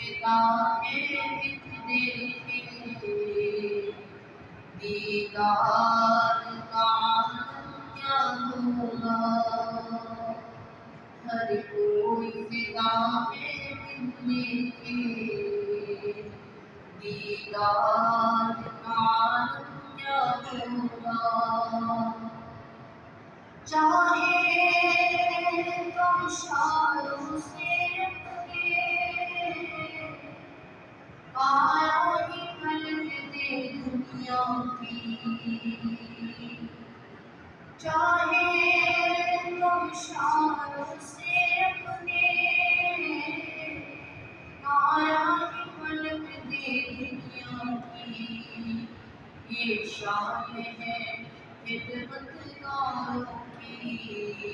فدا ہے فتنے کے دیدار کا عالم کیا ہوگا ہر کوئی فدا ہے فتنے کے دیدار کا عالم کیا ہوگا چاہے تو اشاروں سے اپنے آیا ہی پلٹ دے دنیا کی چاہے تو اشاروں سے اپنے آیا ہی پلٹ دے دنیا کی یہ شان ہے خدمت گاروں کی